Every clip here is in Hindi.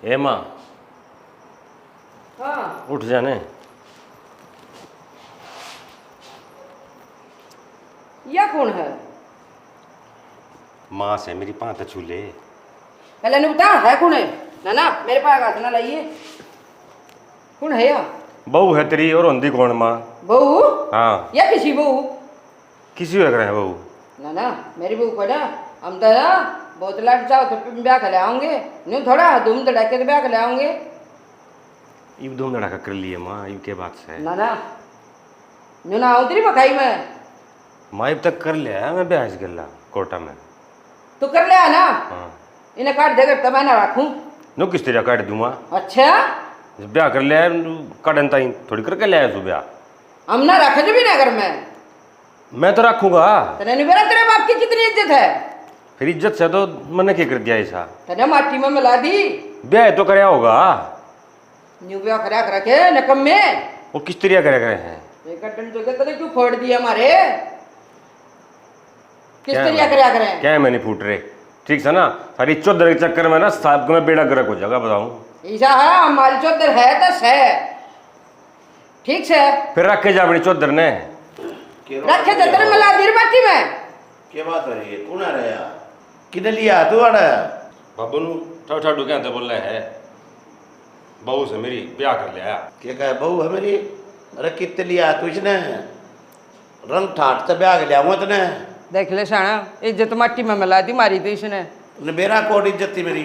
ए माँ हाँ उठ जाने। यह कौन है? माँ से मेरी पाँत छूले। पहले नहीं बता है कौन है? ना ना मेरे पास हाथ ना लाइए। कौन है या? बहू है तेरी और होंदी कौन माँ? बहू? हाँ या किसी बहू? किसी लग रहे हैं बहू। ना ना मेरी बहू को ना हम तो ना बहुत लाट चाहो तो ब्याह कर ले आओगे नहीं थोड़ा धूम धड़ाके तो ब्याह कर ले आओगे। इब धूम धड़ाका कर लिए माँ, इब के बात से ना ना न्यू ना आओ तेरी बखाई में। माँ इब तक कर लिया मैं ब्याह से गल्ला कोटा में। तू कर ले आ ना। हाँ इन्हें काट देगा तब मैं ना रखूं। नो किस तरह काट दूँ माँ? अच्छा जब ब्याह कर लिया काटन ताई थोड़ी करके ले आया तू ब्याह। हम ना रखे जो भी ना घर में। मैं तो रखूंगा। तेरे नहीं बेरा तेरे बाप की कितनी इज्जत है? फिर इज्जत से तो मैंने क्या कर दिया ऐसा? तेने माटी में मिला दी। ब्याह तो कराया होगा। न्यू ब्याह करा कर रखे नकम में। वो किस तरह करे करे हैं? एक टन तो कहते क्यों फोड़ दिया हमारे? किस क्या तरह करा करें? क्या है मैं नहीं फूट रहे ठीक है ना। सारी चौधर के चक्कर में ना साहब को मैं बेड़ा गर्क हो जाएगा बताऊं। ऐसा है हमारी चौधर है दस है ठीक से। फिर रखे जा अपनी चौधर ने रखे तो तेरे मिला दी माटी में। क्या बात हो रही है? कौन आ रहा है? किधर लिया तू आ रहा? बाबू नु ठाडू क्या बोल रहे हैं बहू से मेरी ब्याह कर लिया। क्या कहा बहू है मेरी? अरे कितने लिया तू इसने? रंग ठाट तो ब्याह लिया हुआ तने। देख ले साना इज्जत माटी में मिला दी मारी थी इसने। मेरा कोट इज्जत थी मेरी।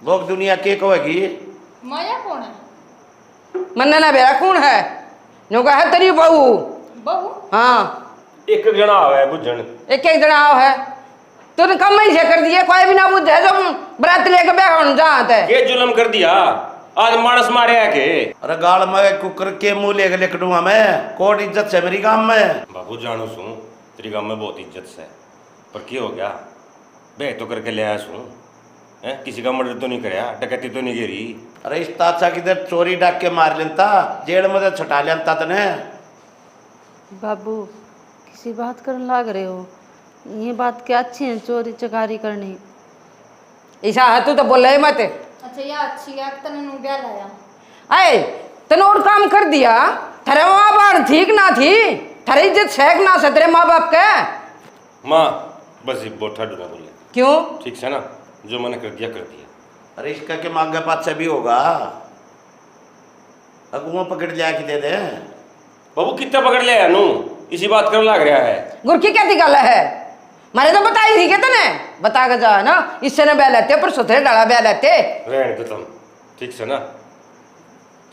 लोग दुनिया के कहेगी माया कौन है? मन्ना ना बेरा कौन है? न्यू कहा है तेरी बहू। बहू? हाँ एक जना आवे बुझन एक एक जना आओ है। तूने कम ही से कर दिए कोई भी ना बुझे जो बरात लेके ब्याह होने जाते है। ये जुलम कर दिया आज मानस मारे है के। अरे गाल में कुकर के मुंह लेके लिखडूंगा मैं। कोट इज्जत से मेरी गांव में। बाबू जानू सू तेरी गाँव में बहुत इज्जत से पर क्या हो गया बे तो करके ले आया सू है किसी का मर्डर तो नहीं कराया डकैती तो नहीं गिरी। अरे इस ताचा किधर चोरी डाक के मार लेता जेल में तो छुटा लेता तने। बाबू किसी बात करने लग रहे हो? ये बात क्या अच्छी है चोरी चकारी करनी? ऐसा है तू तो बोल रहे मत। अच्छा ये अच्छी है तने नु ब्याह लाया। अरे तने और काम कर दिया। तेरे माँ बाप ठीक ना थी तेरी इज्जत शेख ना से तेरे माँ बाप के। माँ बस ये बहुत ठाडू ना बोले क्यों? ठीक से ना जो मैंने कर दिया। अरे इसका के मांगे पास भी होगा। अगुआ पकड़ लिया कि दे दे। बाबू कितना पकड़ लिया नू इसी बात कर लग रहा है। गुरकी क्या दिखा है? मैंने तो बताई थी कि तने बता के जा ना इससे न ब्याह लेते पर सुथरे डाला ब्याह लेते। रहने दो तुम ठीक से ना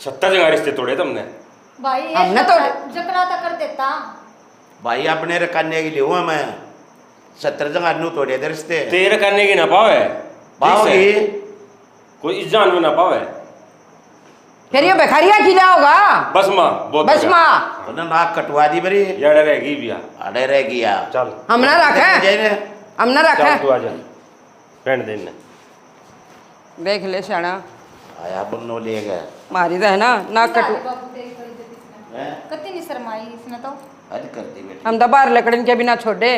70 जगह रिश्ते तोड़े तुमने। भाई ये हमने तो जकरा तो कर देता। भाई अपने रखाने के लिए हुआ मैं 70 जगह नू तोड़े दे रिश्ते। तेरे करने की ना पावे पाओगी कोई इस जान में ना पावे। फिर ये भिखारिया खिला होगा। बस माँ बहुत बस माँ उन्हें नाक कटवा दी मेरी। यार रहेगी भैया अरे रह गया। चल हम ना रखे हम ना चल रखे। तू आ जा रहने दे इन्हें। देख ले शाना आया बन्नो ले गए। मारी तो है ना कटू। बाबू तेरी कोई इज्जत इसने हैं? कति नहीं शर्माई इसने तो। अरे कर दी बेटी। हम तो बाहर लकड़न के बिना छोड़े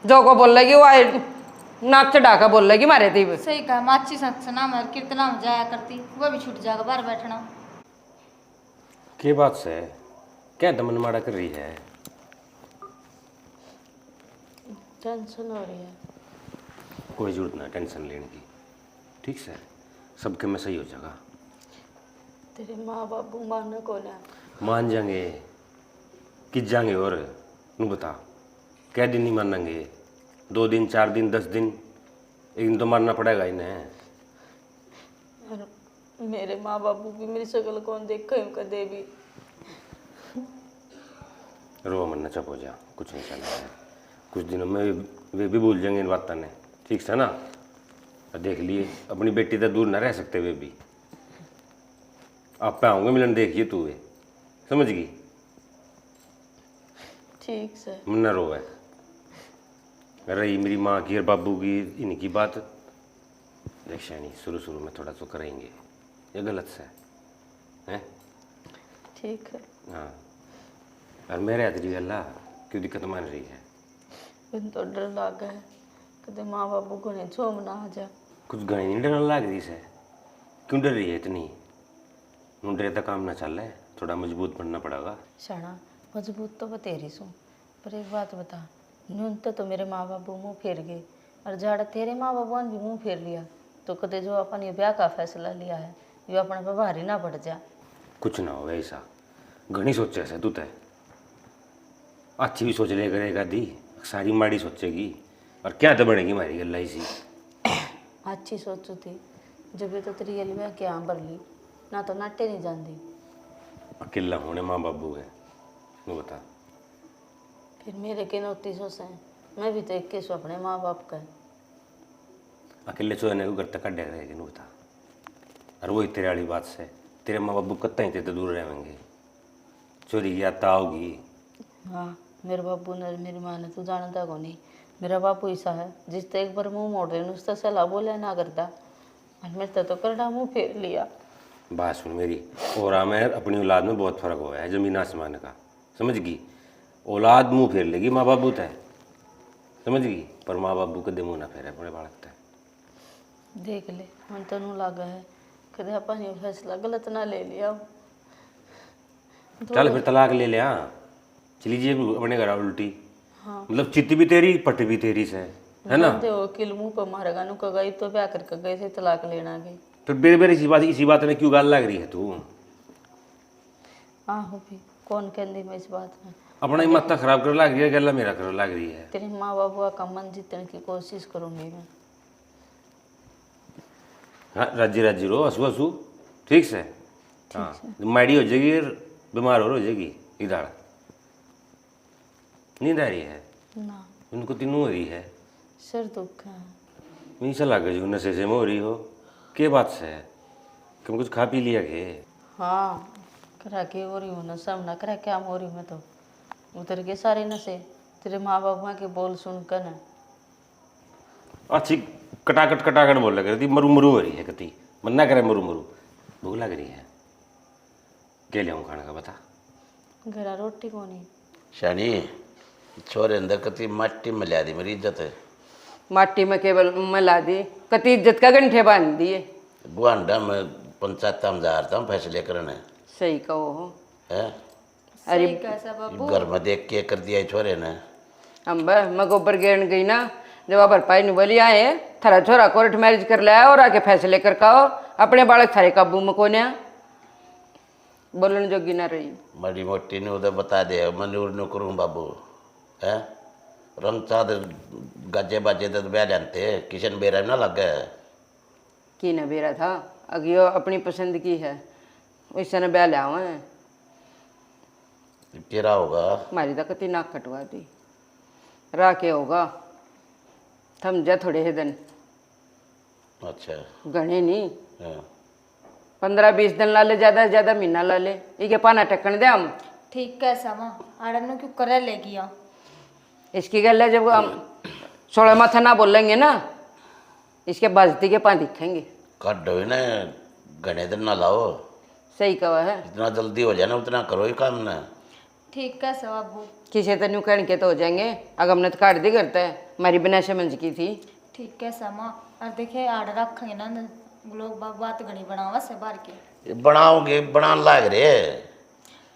जो को बोल लगी वो नाक चढ़ा कर बोल लगी मारे थी। सही कहा माची सत्सना में कीर्तना में जाया करती वो भी छूट जाएगा बाहर बैठना। के बात से क्या दमन मारा कर रही है? टेंशन हो रही है। कोई जरूरत ना टेंशन लेने की ठीक से सबके में सही हो जाएगा। तेरे माँ बाबू मानने को ना मान जाएंगे किस जाएंगे और नू बता क्या दिन नहीं मानेंगे 2 दिन 4 दिन 10 दिन एक दिन तो मानना पड़ेगा इन्हें। और मेरे माँ बाबू भी मेरी शक्ल कौन देख कहीं दे भी। रो मरना चुप हो जा कुछ नहीं करना है कुछ दिनों में वे भी भूल जाएंगे इन बातों ने ठीक से ना। देख लिए अपनी बेटी तो दूर ना रह सकते वे भी आप पे आऊँगे मिलन देखिए तू वे समझ गई। ठीक से मन्ना रो है रही मेरी माँ की और बाबू की इनकी बात देख शैनी शुरू में थोड़ा तो करेंगे ये गलत से हैं। ठीक है। हाँ और मेरे हाथ जी अल्लाह क्यों दिक्कत मान रही है? इन तो डर लग है कदे माँ बाबू को नहीं छोम ना आ जा। कुछ घनी नहीं डर लग रही से क्यों डर रही है इतनी? मुंडरे तक काम ना चल रहा है, थोड़ा मजबूत बनना पड़ेगा। शाना मजबूत तो बतेरी सू, पर एक बात बता, न्यून तो मेरे माँ बापू मुँह फेर गए, और जाड़ा तेरे माँ बाबू ने भी मुँह फेर लिया, तो कदे जो अपन ये ब्याह का फैसला लिया है ये अपने पे भारी ना पड़ जा। कुछ ना हो ऐसा, घनी सोचे से तू तय अच्छी भी सोच ले करेगा दी, सारी माड़ी सोचेगी और क्या तो बनेगी हमारी गल्ला इसी। अच्छी सोचू थी जब ये तो तेरी गली में क्या भर ली ना, तो नाटे नहीं जानती। अकेला होने माँ बाबू है वो बता। फिर मेरे के 29 हैं, मैं भी तो 21 अपने माँ बाप का। अकेले सोने को घर तक कट रहेगी नहीं बता। और वही तेरे वाली बात से तेरे माँ बाबू कत्ता ही तेरे दूर रहेंगे, चोरी की आता होगी। हाँ मेरे बापू ने मेरी माँ ने तू जानता को नहीं, मेरा बापू ऐसा है जिस एक बार मुंह मोड़ रहे उससे सलाह बोले ना करता, और मेरे तो करना मुंह फेर लिया। बात सुन मेरी, और में अपनी औलाद में बहुत फर्क हुआ है, जमीन आसमान का, समझ गई? औलाद मुंह फेर लेगी माँ बाबू तय, समझ गई? पर माँ बाबू कदे मुँह ना फेरे अपने बालक तय। देख ले मन तो नू लगा है कदे अपन ये फैसला गलत ना ले लिया। चल फिर तलाक ले लिया, चली जाइए अपने घर उल्टी। हाँ मतलब चित्ती भी तेरी पट भी तेरी से, है ना? जानते हो किल मुंह पर मारेगा नु कगा तो ब्याह करके गए थे तलाक लेना गई। फिर बेर बेर इसी बात में क्यों गाल लग रही है तू? आहो भी कौन कहती मैं इस बात में, अपना ही माथा खराब कर लग रही है, गला मेरा कर लग रही है। तेरे माँ बाबू का मन जीतने की कोशिश करूंगी मैं। हाँ राजी राजी रो, हंसू हंसू, ठीक से। हाँ माड़ी हो जाएगी, बीमार हो जाएगी। इधर नींद आ रही है ना उनको, तीनों हो रही है, सिर दुख है। नहीं चला गया जो नशे से में हो रही हो, के बात से है? तुम कुछ खा पी लिया के? हाँ करा के हो रही हूँ ना, सब ना करा क्या हो रही हूँ मैं तो, उतर के सारे नशे तेरे माँ बाप के बोल सुनकर ना। अच्छी कटाकट बोल लग रही थी, मरू मरू हो रही है कति, मन ना करे मरू मरू, भूख लग रही है। क्या ले आऊँ खाने का बता? घरा रोटी को नहीं। शानी छोरे अंदर कति मट्टी मिला दी मेरी इज्जत है। माटी में केवल मिला दी, कति इज्जत का गंठे बांध दिए। गुआंडा में पंचायत में जा रहा हूँ फैसले करने सही कहो हो। है। अरे सही कैसा बाबू? घर में देख के कर दिया छोरे ने। अम्बा मैं गोबर गेण गई ना, जब भरपाई नहीं बोली आए थारा छोरा कोर्ट मैरिज कर लाया और आके फैसले कर काओ, अपने बालक थारे काबू में कोने बोलने जोगी ना रही। मड़ी मोटी ने उधर बता दे मनूर न करूँ बाबू है। रंग चादर गाजे बाजे तो ब्याह जानते किशन बेरा ना लग गए की न बेरा था अगियो अपनी पसंद की है, वैसे न ब्याह लिया है। तेरा होगा हमारी तो कति नाक कटवा दी, रा के होगा थम जा थोड़े ही दिन, अच्छा घने नहीं, हाँ। 15-20 दिन ला ले, ज़्यादा से ज़्यादा महीना ला ले, ये पाना टक्कन दे हम। ठीक कैसा माँ आड़न क्यों करे लेगी आ? इसकी गल है जब हम 16 माथा ना बोलेंगे ना, इसके बाजती के पाँ दिखेंगे। काट दो ना, घने दिन ना लाओ, सही कहा है। जितना जल्दी हो जाए ना उतना करो ही काम ना। ठीक कैसा बाबू? किसी तो न्यू कह के तो हो जाएंगे, अगर हमने तो काट दी करता है, हमारी बिना समझ की थी। ठीक कैसा माँ? और देखे आड़ रखेंगे ना लोग बात घनी बनावा से बार के ये बनाओगे बना लाग रे।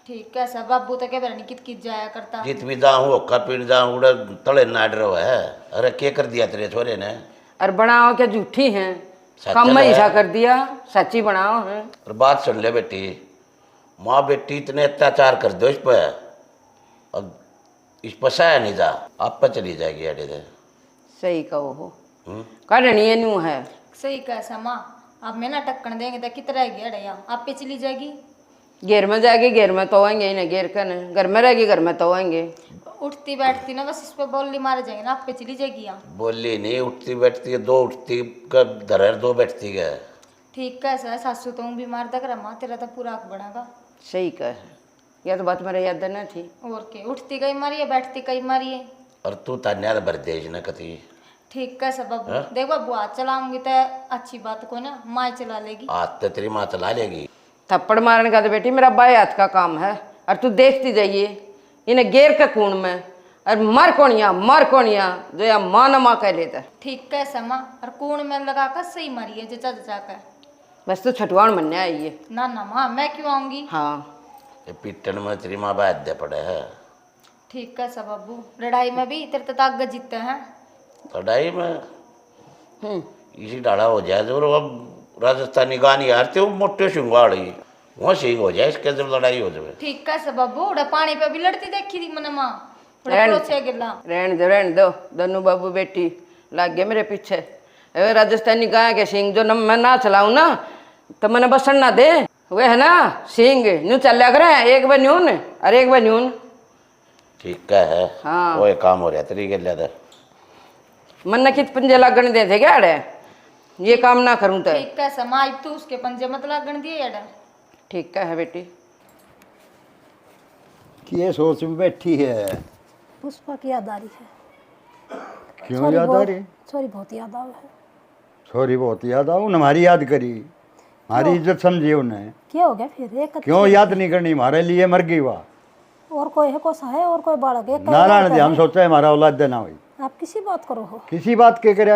ठीक कैसा बाबू तो कह कित कित जाया करता। जीत भी जाऊँ होका पीट जाऊँ उड़ा तले नाड रहो है। अरे क्या कर दिया तेरे छोरे ने? और बनाओ क्या झूठी हैं, सच कम में है। ऐसा कर दिया, सच्ची बनाओ है। और बात सुन ले बेटी, माँ बेटी इतने अत्याचार कर दो इस पर, अब इस पर सहा नहीं जा, आप पर चली जाएगी अड़े दे। सही कहो हो, करनी है न्यू है। सही कैसा माँ? अब मैं ना टक्कन देंगे तो कित रहेगी अड़ैया, आप पे चली जाएगी। घेर में जाएगी, घेर में तो आएंगे ही ना, घेर कर घर में रहेगी, घर में तो आएंगे। उठती बैठती ना बस इस पे बोली मारे जाएंगे ना, आप पे चली जाएगी यहाँ। बोली नहीं, उठती बैठती है, दो उठती का धरर दो बैठती है। ठीक कैसा है? सासू तो बीमार तक रहा माँ, तेरा तो पूरा हक बनेगा। सही कह, यह तो बात मेरे याद न थी। और के उठती कहीं मारी है, बैठती कहीं मारी है। और तू तान्या भर देज न कती। ठीक कैसा बाबू? देख बाबू हाथ चलाऊंगी तो अच्छी बात को ना माँ चला लेगी। आज तो तेरी माँ चला लेगी। थप्पड़ मारने का तो बेटी मेरा बाएं हाथ का काम है, और तू देखती जाइए इन्हें घेर के कूण में, और मर कोणिया जो या माँ न माँ कह लेता। ठीक कैसा माँ? और कूण में लगा कर सही मारी है जचा जचा कर। बस तो छठवान मनने आई है। ना ना माँ, मैं क्यों आऊंगी? हाँ ये पिटन में तेरी माँ बाध्य पड़े है। ठीक है सब बाबू, लड़ाई में भी तेरे तक आगे जीते हैं। लड़ाई में इसी डाला हो जाए जो अब राजस्थानी गानी हारते हो मोटे सिंगाड़ी वहाँ सिंह हो जाए इसके जब लड़ाई हो जाए। ठीक है सब बाबू, उड़ा पानी पे भी लड़ती देखी थी मैंने माँ, रहने दो दोनों बाबू बेटी लग गए मेरे पीछे। अरे राजस्थानी गाय के सिंह जो न मैं ना चलाऊं ना तो मैंने बसन ना दे, वे है ना सिंह न्यू चल करे, एक बार न्यून और एक बार न्यून। ठीक है हाँ। वो एक काम हो रहा तेरी के लिए मन न कित पंजे लगन दे थे क्या अड़े, ये काम ना करूं तो। ठीक है समाज, तू उसके पंजे मत लगन दिए यार। ठीक है बेटी। ये सोच में बैठी है। पुष्पा की याद आ रही है। क्यों याद आ रही? सॉरी बहुत याद आ है। सॉरी बहुत याद आओ, हमारी याद करी, हमारी इज्जत समझी उन्हें। क्या हो गया फिर? एक क्यों याद नहीं करनी? हमारे लिए मर गई वाह। और कोई है, कोसा है और कोई बालक है? नारायण दे, हम सोचा है हमारा औलाद देना हुई। आप किसी बात करो हो, किसी बात के करे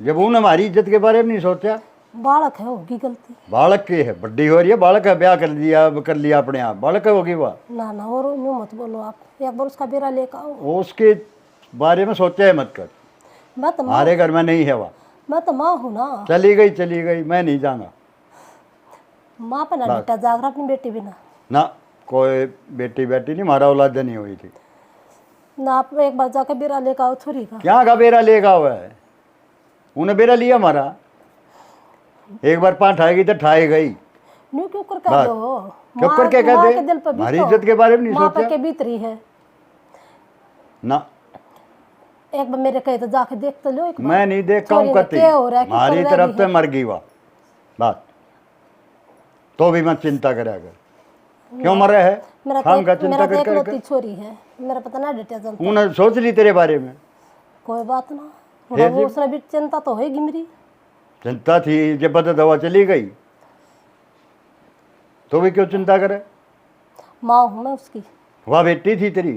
जब उन्हें हमारी इज्जत के बारे में नहीं सोचा। बालक है, होगी गलती। बालक की है, बड्डी हो रही है, बालक है, ब्याह कर लिया अपने आप, बालक होगी वाह। ना ना और यूँ मत बोलो आप, एक बार उसका बेरा लेकर आओ। उसके बारे में सोचा है मत कर, मैं तो माँ, हमारे घर में नहीं है वाह। मैं तो माँ हूँ ना। चली गई, मैं नहीं जाऊंगा। माँ पे ना बेटा जाग रहा, अपनी बेटी बिना ना कोई बेटी नहीं, हमारा औलाद नहीं हुई थी ना। आप एक बार जाकर बेरा लेकर आओ छोरी का। क्या का बेरा लेगा हुआ है? उन्हें बेरा लिया हमारा, एक बार पाँव ठाएगी तो ठाई गई। न्यू क्यों कर कह दो? क्यों माँ- करके कह माँ दे? के दिल पर हमारी बीतो। इज्जत के बारे में नहीं माँ पे सोचा के बीत रही है। ना। एक बार मेरे कहे तो जाके देख तो लो एक बार। मैं नहीं देखता छोरी हूँ ने कती, क्या हो रहा है, क्यों हमारी कर तरफ रही से है? मर गई वाह बात, तो भी मत चिंता करे। अगर क्यों मरे है हम का चिंता मेरा कर इकलौती छोरी है, मेरा पता ना डेटा चलता। उन्हें सोच ली तेरे बारे में। कोई बात ना, फिर वो उसने भी चिंता तो होगी मेरी। चिंता थी जब बता दवा चली गई तो भी क्यों चिंता करे? माँ हूँ मैं उसकी। वह बेटी थी तेरी,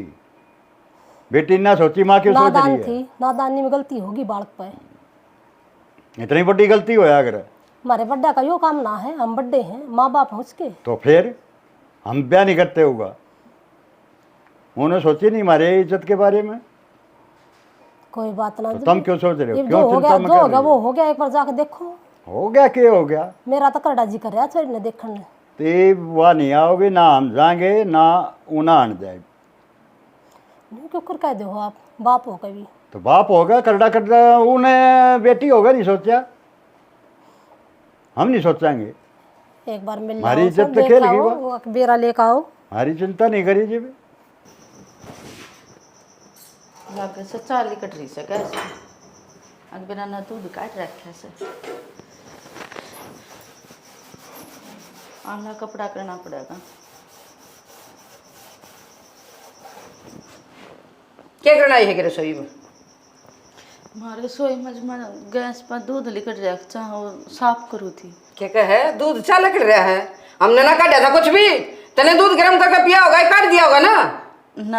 बेटी ना सोची माँ क्यों सोच नादान रही है? थी, नादानी में गलती होगी बालक पे। इतनी बड़ी गलती होया अगर हमारे बड्डा का यो काम ना है, हम बड्डे हैं, माँ बाप हैं उसके। तो फिर हम ब्याह नहीं करते होगा। उन्होंने सोची नहीं हमारे इज्जत के बारे में, कोई बात ना। तो तुम क्यों सोच रहे हो? ये क्यों जो हो चिंता गया, में जो कर हो रही गया हो? वो हो गया, एक बार जाके देखो। हो गया क्या हो गया? मेरा तो करडा जी कर रहा छोरी ने देखने ने। ते वह नहीं आओगे ना, हम जाएंगे ना उन्हें आन जाए। यूं क्यों कर कह दो हो आप, बाप हो कभी। तो बाप होगा करड़ा उन्हें बेटी होगा, नहीं सोचा? हम नहीं सोचेंगे, एक बार मिल हमारी जाओ, इज्जत सब तो देख खेल गई आओ, वो। वो बेरा लेकर आओ। हमारी चिंता नहीं करी जी। लागे से चाली कट रही से कैसे अग बिना ना दूध काट रखे से आमला कपड़ा करना पड़ेगा। क्या करना है कि रसोई में? हमारे रसोई में गैस पर दूध लिकट रहा चाहो साफ करूँ थी। क्या कहे दूध चा लकड़ रहा है? हमने ना काटा था कुछ भी, तने दूध गर्म करके पिया होगा, काट दिया होगा ना।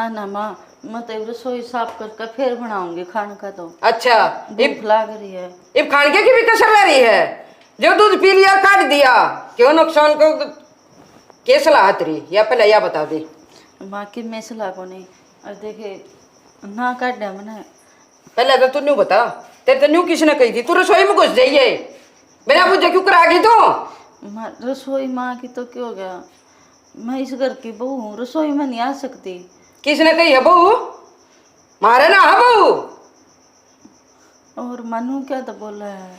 ना माँ, मैं तो रसोई साफ करके फिर बनाऊंगी खाने का। तो अच्छा भूख लाग रही है। इब खानके की भी कसर रह रही है, जो दूध पी लिया काट दिया, क्यों नुकसान को के सलाह तेरी? या पहले या बता दे। माँ की मैं सलाह को नहीं और देखे ना काट दिया मैंने। पहले तो तू न्यू बता, तेरे तो न्यू किसने कही थी तू रसोई में घुस जाइए बिना पूछे क्यों करा गई तू? माँ रसोई माँ की तो क्यों गया, मैं इस घर की बहू हूँ, रसोई में नहीं आ सकती। किसने कही है बहू? मारे ना है बहू। और मनु क्या तो बोल रहा है?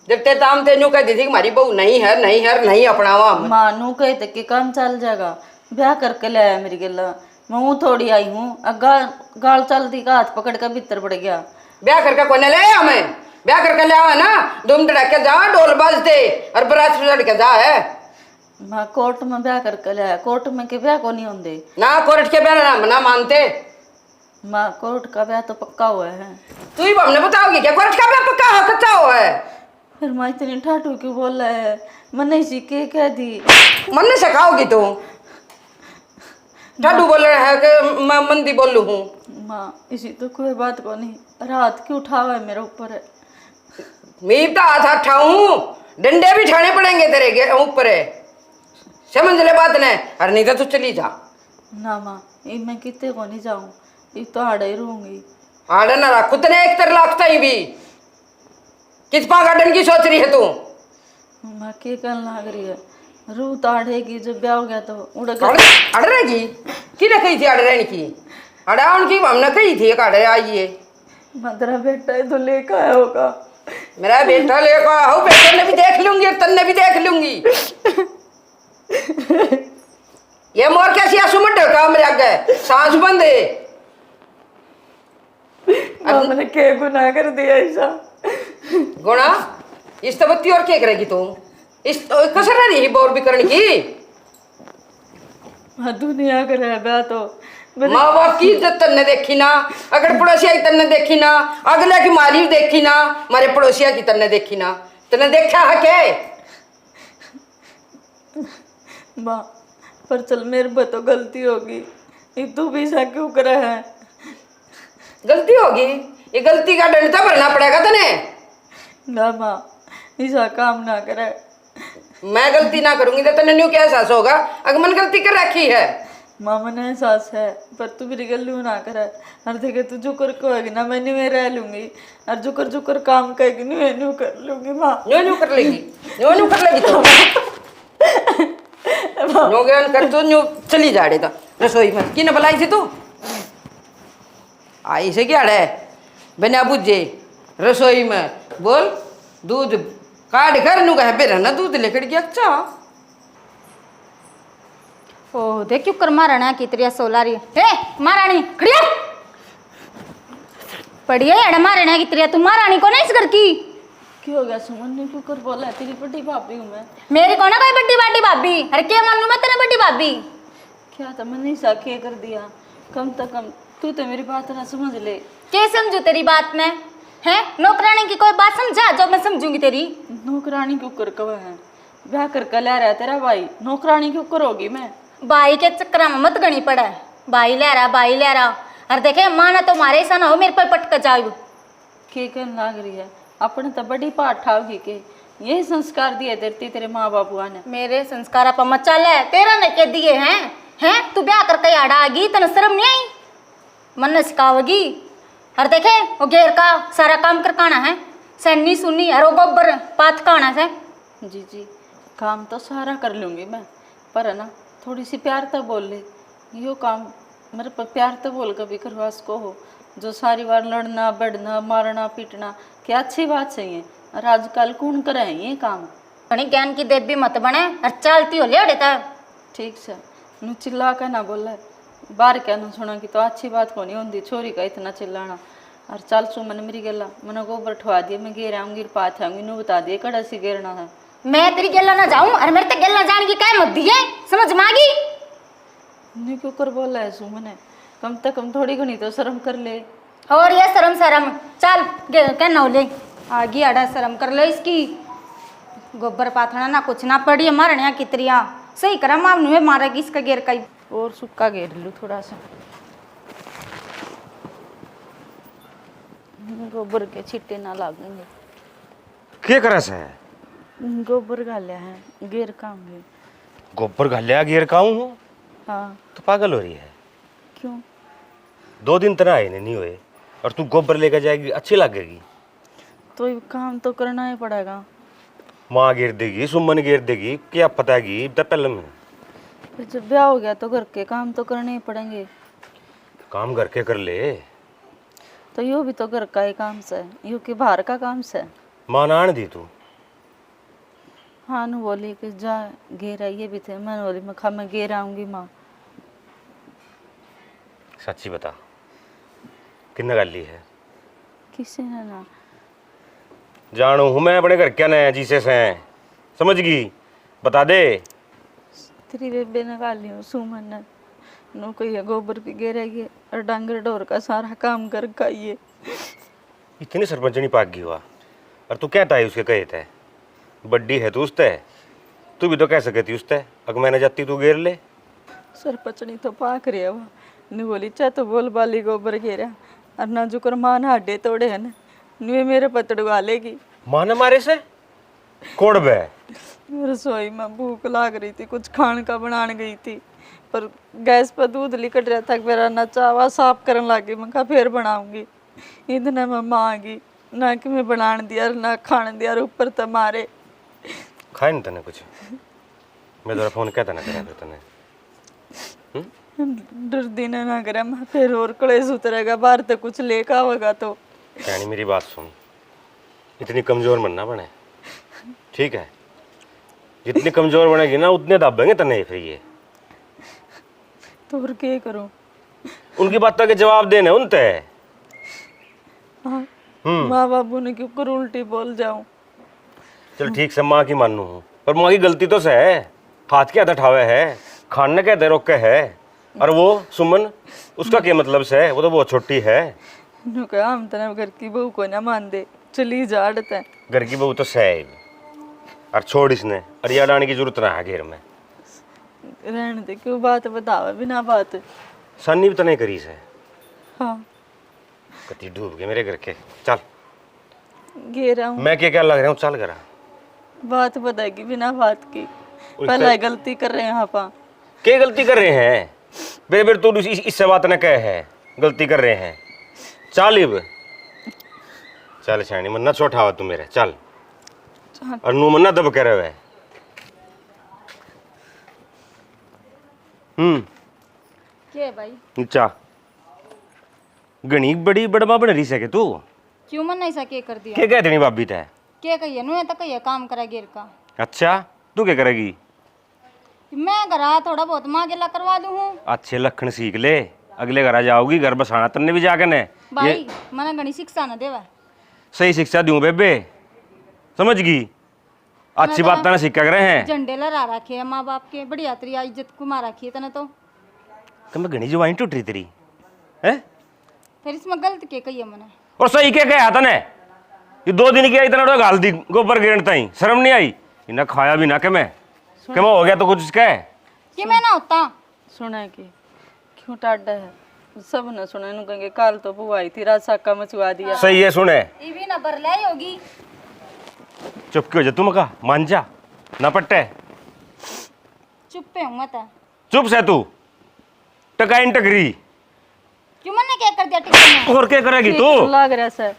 जब ते ताम ते न्यू कह दी थी कि हमारी बहू नहीं है, नहीं है, नहीं अपनावा हम। मानू कहे थे कि काम चल जाएगा, ब्याह करके ले आया मेरी गला। मैं हूँ थोड़ी आई हूँ, गाल चलती का हाथ पकड़ कर भीतर पड़ गया। ब्याह करके कोने ले आया? हमें ब्याह करके ले आवा ना, धूम धड़ाके जा, ढोल बजते और बरात सज के जा है। मैं कोर्ट में ब्याह करके ले आया, कोर्ट में के ब्याह को नहीं होंगे ना कोर्ट के ब्याह ना मानते। माँ कोर्ट का ब्याह तो पक्का हुआ है। तू ही हमने बताओगी क्या कोर्ट का ब्याह पक्का है कच्चा हुआ है? फिर माँ इतनी ठाटू क्यों बोल रहा है? मैंने इसी के कह दी। मन ने सिखाओगी तू? ठाडू बोल रहा है कि मैं मंदी बोलू हूँ। माँ इसी तो कोई बात को नहीं, रात क्यों उठावा है मेरे ऊपर है। मैं तो हाथ उठाऊं, डंडे भी ठाने पड़ेंगे तेरे ऊपर है, समझ ले बात ने। अरे नहीं तो तू चली जा। ना माँ ये मैं कितने को नहीं जाऊँ, ये तो आड़े ही रहूंगी। आड़ा ना रख तने 1 लाख ही भी किस पा गार्डन की सोच रही है तू? माँ के करने लग रही है, रू तो आड़ेगी, जब ब्याह हो गया तो उड़ अड़ रहेगी कि न कही थी अड़ रहने की? अड़ा उनकी हमने कही थी एक अड़ आइए। मदरा बेटा है तो लेकर आया होगा। मेरा बेटा लेकर आओ, बेटे ने भी देख लूंगी और तन्ने भी देख लूंगी। ये मोर कैसी आंसू मत ढका मेरे आगे, सांस बंद है। मैंने क्या गुनाह कर दिया ऐसा? गुणा इस तबत्ती और क्या करेगी तू? इस कसर ना रही बोर भी करने की। दुनिया कर रहा है तो माँ बाप की इज्जत तन्ने देखी ना, अगर पड़ोसिया की तन्ने देखी ना, अगले की मारी देखी ना, मारे पड़ोसिया की तन्ने देखी ना, तन्ने देखा है क्या? माँ पर चल मेरे पे तो गलती होगी, ये तू भी ऐसा क्यों करे है? गलती होगी, ये गलती का दंड तो भरना पड़ेगा तने। ना माँ ऐसा काम ना करे। मैं गलती ना करूंगी तो तने न्यू क्या एहसास होगा अगर मैंने गलती कर रखी है? माँ मैंने एहसास है, पर तू मेरी गलती ना करे। और देखे तू जो कर कहेगी ना मैं नहीं रह लूंगी, और जो कर काम कहेगी नहीं न्यू कर लूंगी। माँ न्यू कर लेगी, न्यू कर लेगी तो नो ज्ञान कर तो न्यू चली जा तो रसोई में की न बुलाई थी तू? आई से क्या है बिना बुझे रसोई में बोल दूध काट कर नू कहे बेरा ना दूध लेकर गया। अच्छा ओ देख क्यों कर मारना की तेरी सोला रही है महारानी खड़िया पढ़िए अड़ मारना की तेरी, तू महारानी को नहीं इस घर की? क्यों हो गया सुमन ने क्यों कर बोला है? तेरी बड़ी भाभी हूँ मैं। मेरी कौन है कोई बड़ी बाटी भाभी? अरे क्या मानू मैं तेरे बड़ी भाभी? क्या था मैंने ऐसा क्या कर दिया? कम से कम तू तो मेरी बात ना समझ ले। क्या समझू तेरी बात में? है नौकरानी की कोई बात समझा जो मैं समझूंगी तेरी? नौकरानी क्यों कर कब है? ब्याह कर ले रहा है तेरा भाई, नौकरानी क्यों करोगी मैं? भाई के चक्कर में मत गणी पड़ा है, भाई ले रहा। और देखे माना तो मारे ऐसा ना हो मेरे पर पटक जाओ। के कहने लाग रही है? अपने तो बड़ी पाठ ठावगी के यही संस्कार दिए तेरे माँ बाबू ने। मेरे संस्कार आप मचा ले तेरा ने के दिए हैं तू ब्याह करके आड़ा आगी तन शर्म नहीं आई? मन ने सिखावगी। और देखे वो घेर का सारा काम कर काना है, सन्नी सुन्नी और वो गोबर पात काना है। जी काम तो सारा कर लूँगी मैं, पर है ना थोड़ी सी प्यार तो बोल ले। यो काम मेरे पर प्यार तो बोल कभी करवा सको हो, जो सारी बार लड़ना बढ़ना मारना पीटना क्या अच्छी बात सही है। और आजकल कौन करे ये काम? बड़ी ज्ञान की देवी मत बने और चलती हो ले ठीक से नू चिल्ला के ना बोला, बाहर क्या ना सुना कि तो अच्छी बात को नहीं होती छोरी का इतना चिल्लाना। और चल सू मैंने मेरी गला मैंने गोबर ठवा दिया, मैं घेर आऊँगी पाथ आऊँगी, नू बता दिए कड़ा सी घेरना है। मैं तेरी गला ना जाऊं और मेरे ते गला जाने की क्या मत दिए समझ मांगी? नहीं क्यों कर बोला है सू मैंने? कम से कम थोड़ी घनी तो शर्म कर ले। और ये शर्म चल क्या नौ ले आगी आड़ा शर्म कर ले इसकी। गोबर पाथना ना कुछ ना पड़ी हमारे यहाँ कितरिया सही करा मामू मारेगी इसका घेर का ही। और सुक्का घेर लूँ थोड़ा सा, गोबर के छिट्टे ना लागेंगे। क्या करस है? गोबर गालिया है घेर खाऊंगे। गोबर घालिया गिर काऊं हूँ हाँ तो पागल हो रही है? क्यों? 2 दिन तना आए नहीं हुए और तू गोबर लेकर जाएगी, अच्छी लगेगी? तो ये काम तो करना ही पड़ेगा। माँ गिर देगी, सुमन गिर देगी, क्या पताएगी पहले में? फिर जब ब्याह हो गया तो घर के काम तो करने ही पड़ेंगे। काम घर के कर ले। तो यो भी तो घर का ही काम से, यो कि बाहर का काम से। माँ ना आने दी तू? हाँ नू बोली कि जा घेर आइए भी थे, मैंने बोली मैं घेर आऊँगी माँ। सच्ची बता किन्ना गाली है? किसी ने ना। जानू हूँ मैं अपने घर क्या नया जीसे से समझ गई, बता दे। तेरी बेबे ने गाली हूँ सुमन ने नो कोई गोबर भी घेरेगी और डांगर डोर का सारा काम कर खाइए। इतनी सरपंचनी पाक गई हुआ और तू क्या ताई उसके कहे थे? बड्डी है तू उसते, तू भी तो कह सके थी उसते अगर मैंने जाती तू घेर ले। सरपंचनी तो पाक रही है वो नी बोली चाहे तो बोल बाली गोबर घेरा और ना जो कर मान हाडे तोड़े है ना नुए मेरे पतड़ वालेगी। माँ न मारे से कोड़ बे रसोई में भूख लाग रही थी, कुछ खाने का बनाने गई थी, पर गैस पर दूध लिकट रहा था, मेरा ना चावा साफ करने लगी। मैं कहा फिर बनाऊंगी। इतने में माँ आ गई, ना कि मैं बनाने दिया ना खाने दिया, और ऊपर तो मारे। खाए नहीं तने कुछ? मैं तेरा फोन कहता ना करा फिर तने। डर दिन ना करे, मैं फिर और कलेश उतरेगा बाहर तो कुछ लेकर आवेगा तो। यानी मेरी बात सुन, इतनी कमजोर बनना बने, ठीक है? जितनी कमजोर बनेगी ना उतने दबेंगे तने फिर ये। तो और क्या करूं? उनकी बातों के जवाब देने उनते। हाँ, माँ बाबू ने क्यों कर उल्टी बोल जाऊं? चल ठीक से माँ की मानू हूँ, पर माँ की गलती तो से है। हाथ क्या ठावे है, खाने कहते रोके है, और वो सुमन उसका क्या मतलब से है? वो तो बहुत छोटी है। नु कहा हम तना घर की बहू को ना मान दे, चली जा अड़ते हैं। घर की बहू तो सही, और छोड़ इसने, और यार आने की जरूरत ना है घेर में। रहने दे, क्यों बात बतावे बिना बात। सन्नी भी तो नहीं करी से। हाँ, कति डूब गए मेरे घर के। चल घेरा हूँ, मैं क्या लग रहा हूँ, चल करा। बात बताएगी बिना बात की। पहले गलती कर रहे हैं यहाँ पा। क्या गलती कर रहे हैं? बेरे बेरे तू इससे बात न कहे है, गलती कर रहे हैं। चल इब चल शानी मन्ना छोटा हुआ तू मेरे, चल। और नू मन्ना दब के रहे। क्या है भाई? अच्छा गणी बड़ी बड़मा बन रही सके तू। क्यों मन ऐसा क्या कर दिया? क्या कहते नहीं भाभी ते? क्या कहिए नु तो कहिए काम करा गेर का। अच्छा तू क्या करेगी? मैं घरा थोड़ा बहुत माँ गेला करवा दूँ हूँ। अच्छे लक्षण सीख ले, अगले घर जाओगी घर बसाना तन्ने भी जाके ने। भाई मना घनी शिक्षा न देवा। सही शिक्षा दूं बेबे, समझ गई? अच्छी बात ना सीखा करे हैं। झंडे लहरा रखे है माँ बाप के, बढ़िया तेरी इज्जत को मार रखी है तने तो। मैं घनी जवानी टूट रही तेरी है, फिर इसमें गलत के कहिए मने। और सही क्या कहा तने? ये 2 दिन किया इतना गाल दी गोबर गिरन ताई, शर्म नहीं आई? इन्हें खाया भी ना के मैं हो गया तो कुछ कह कि मैं ना होता। सुना कि क्यों टाडा है? सब न सुने नु कहेंगे काल तो बुआ आई थी, रात साका मचवा दिया। सही है सुने। ये भी ना बरलाई होगी। चुप क्यों जा तुम? का मान जा ना पट्टे। चुप पे हूँ मैं। चुप से तू टकाइन टकरी। क्यों मैंने क्या कर दिया टिकट में? और क्या करेगी तू? लग रहा सर।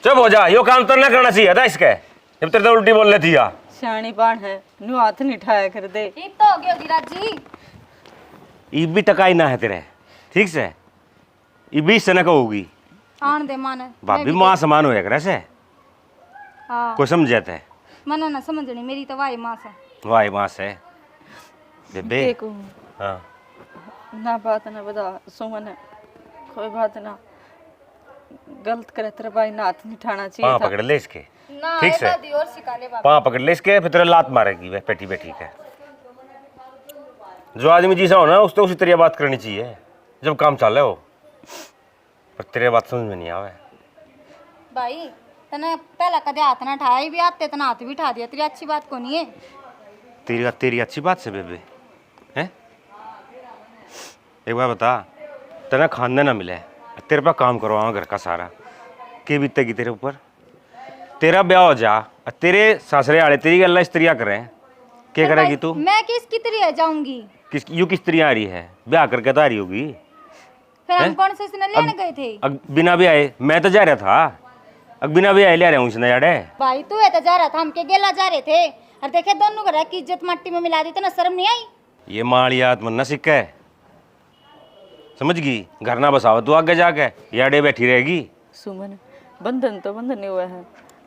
चुप हो जा, यो काम तो ना करना चाहिए था इसके, जब तेरे तो उल्टी बोल लेती है। सियाणी बाण है, नु हाथ नहीं ठाया कर दे। ये तो हो गया गिराज जी। ये भी टकाई ना है तेरे, ठीक से? ये भी इससे न कहोगी। आन दे माने। भाभी माँ समान होया करे से, हाँ कोई समझ जाता है? मना ना समझनी, मेरी तो वाई माँ से। वाह माँ से बेबे। देखो हाँ ना बात ना बता सुमन है, कोई बात ना गलत करे तेरे भाई ना हाथ नहीं ठाना चाहिए पाँव था। पकड़ ले इसके, ना ठीक से? दादी और सिखा ले बाबा। पाँव पकड़ ले इसके, फिर तेरे लात मारेगी वह पेटी पे, ठीक है? जो आदमी जैसा हो ना उस तो उसी तरह बात करनी चाहिए जब काम चल रहा हो, पर तेरे बात समझ में नहीं आवे। भाई तने पहला कदे हाथ ना ठाया भी आते, तना हाथ भी ठा दिया, तेरी अच्छी बात को नहीं है। तेरी अच्छी बात से बेबे हैं? एक बार बता, तेना खाने ना मिले, तेरे पे काम करवाऊंगा घर का सारा, के बीतेगी तेरे ऊपर? तेरा ब्याह हो जा, तेरे सासरे वाले तेरी गल्ला इस तरिया करें, क्या करेगी तू? मैं किसकी तरह जाऊंगी? किस तरिया आ रही है? ब्याह करके तो आ रही होगी। फिर हम कौन से इसने लेने गए थे? बिना भी आए मैं तो जा रहा था, बिना भी आए ले रहा हूँ इसने यारे। भाई तू है तो जा रहा था, हम के गेला जा रहे थे, और देखे दोनों घर की इज्जत मट्टी में मिला दी, तो ना शर्म नहीं आई? ये माड़ियात मन ना सिक्का है, समझ गई? घर ना बसाओ तू आगे जाके, याडे बैठी रहेगी। सुमन बंधन तो बंधन नहीं हुआ है,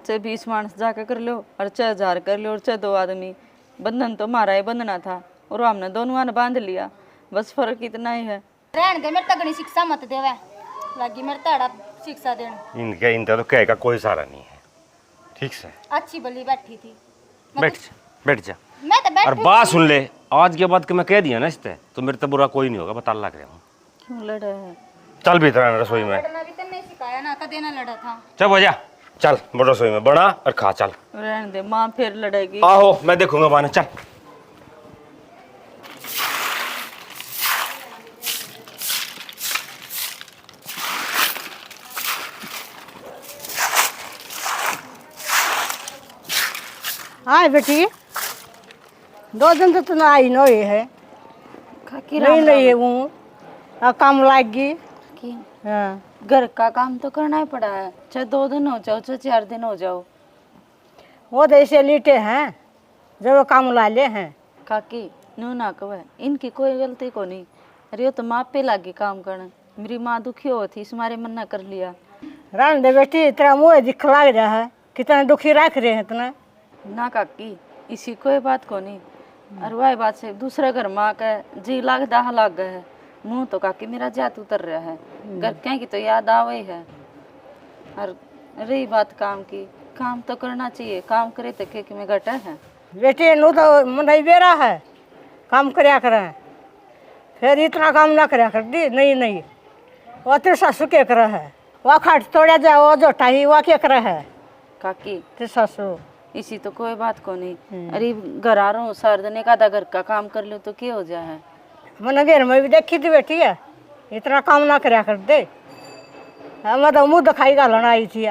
चाहे 20 मानस जाकर कर लो और चाहे 1000 कर लो और चाहे 2 आदमी, बंधन तो हमारा ही बंधना था और हमने दोनों ने बांध लिया, बस फर्क इतना ही है। रहने दे, मेरे तगड़ी शिक्षा मत देवे, लगी मेरे तड़ा शिक्षा देने। इनका तो कह का कोई सहारा नहीं है, ठीक से? अच्छी भली बैठी थी। बैठ जा मैं तो और बैठी बात सुन ले, आज के बाद कि मैं कह दिया ना इससे तो मेरे तो बुरा कोई नहीं होगा, बता लग रहा हूँ। क्यों लड़ा है? चल भीतर आना रसोई में। लड़ना भी तो नहीं सिखाया ना, कदे ना लड़ा था। चल हो जा, चल बड़ा रसोई में बना और खा। चल रहने दे, माँ फिर लड़ेगी। आहो मैं देखूंगा बाने, चल। हाँ बेटी 2 दिन तो तुम आई नो ये है काकी नहीं नहीं है वो काम लाग गई की हाँ घर का काम तो करना ही पड़ा है, चाहे 2 दिन हो जाओ चाहे 4 दिन हो जाओ। वो तो ऐसे लेटे हैं जब वो काम ला ले हैं। काकी नू ना कहे इनकी कोई गलती को नहीं, अरे वो तो माँ पे लागी काम करना। मेरी माँ दुखी हो थी इसमारे मना कर लिया। रान दे बेटी तेरा मुँह दिख लग रहा है, कितना दुखी रख रहे हैं इतना। ना काकी इसी कोई बात को नहीं, और वह बात से दूसरा घर माँ का जी लाग दाह लाग गए है। मुँह तो काकी मेरा जात उतर रहा है, घर क्या की तो याद आवे है। और रही बात काम की, काम तो करना चाहिए, काम करे तो के में घटा है। बेटी नो तो मन बेरा है काम करया करें, फिर इतना काम ना करया कर दी। नहीं नहीं वो तेरे सासू के कर है, वो खाट तोड़ा जाए वो जो टाई वो क्या कर है काकी तेरे सासू। इसी तो कोई बात को नहीं, अरे घर आ रहा हूँ सार्दने का घर का काम कर लो तो क्या हो जाए है। मन घेर में भी देखी थी बेटी है, इतना काम ना करया कर दे। मैं तो मुँह दिखाई गालना आई थी